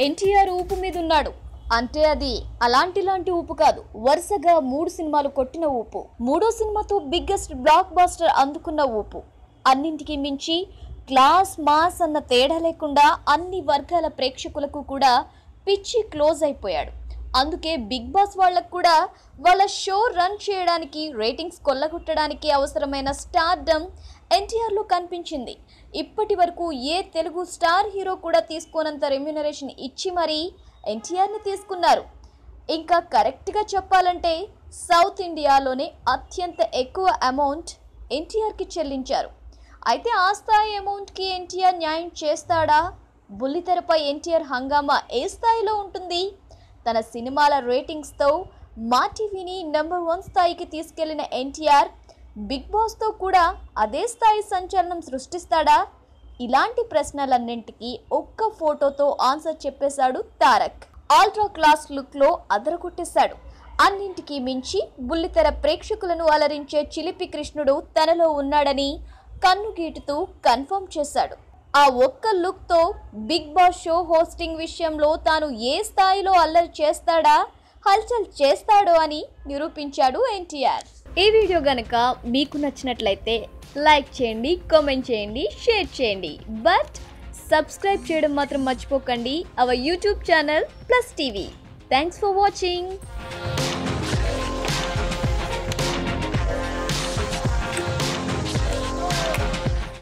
ఎన్టీఆర్ ఊపు మీద ఉన్నాడు అంటే అది అలాంటి ఊపు కాదు. వరుసగా 3 సినిమాలు కొట్టిన ఊపు. 3వ సినిమాతో బిగ్గెస్ట్ బ్లాక్ బాస్టర్ అందుకున్న ఊపు. అన్నింటికి మించి క్లాస్ మాస్ అన్న తేడా లేకుండా అన్ని వర్గాల ప్రేక్షకులకు కూడా పిచ్చి క్లోజ్ అయిపోయాడు. అందుకే బిగ్ బాస్ వాళ్ళకు కూడా వాళ్ళ షో రన్ చేయడానికి, రేటింగ్స్ కొల్లగొట్టడానికి అవసరమైన స్టార్డమ్ ఎన్టీఆర్లో కనిపించింది. ఇప్పటి వరకు ఏ తెలుగు స్టార్ హీరో కూడా తీసుకోనంత రెమ్యూనరేషన్ ఇచ్చి మరీ ఎన్టీఆర్ని తీసుకున్నారు. ఇంకా కరెక్ట్గా చెప్పాలంటే సౌత్ ఇండియాలోనే అత్యంత ఎక్కువ అమౌంట్ ఎన్టీఆర్కి చెల్లించారు. అయితే ఆ స్థాయి అమౌంట్కి ఎన్టీఆర్ న్యాయం చేస్తాడా? బుల్లితెరపై ఎన్టీఆర్ హంగామా ఏ స్థాయిలో ఉంటుంది? తన సినిమాల రేటింగ్స్తో మా టీవీని నంబర్ 1 స్థాయికి తీసుకెళ్లిన ఎన్టీఆర్ బిగ్ బాస్తో కూడా అదే స్థాయి సంచలనం సృష్టిస్తాడా? ఇలాంటి ప్రశ్నలన్నింటికి ఒక్క ఫోటోతో ఆన్సర్ చెప్పేశాడు తారక్. ఆల్ట్రా క్లాస్ లుక్లో అదరగొట్టేశాడు. అన్నింటికీ మించి బుల్లితెర ప్రేక్షకులను అలరించే చిలిపి కృష్ణుడు తనలో ఉన్నాడని కన్నుగీటుతూ కన్ఫర్మ్ చేశాడు. ఆ ఒక్క లుక్తో బిగ్ బాస్ షో హోస్టింగ్ విషయంలో తాను ఏ స్థాయిలో అల్లరి చేస్తాడా, హల్చల్ చేస్తాడో అని నిరూపించాడు ఎన్టీఆర్. ఈ వీడియో గనక మీకు నచ్చినట్లయితే లైక్ చేయండి, కామెంట్ చేయండి, షేర్ చేయండి. బట్ సబ్స్క్రైబ్ చేయడం మాత్రం మర్చిపోకండి. Our YouTube channel plus TV. Thanks for watching.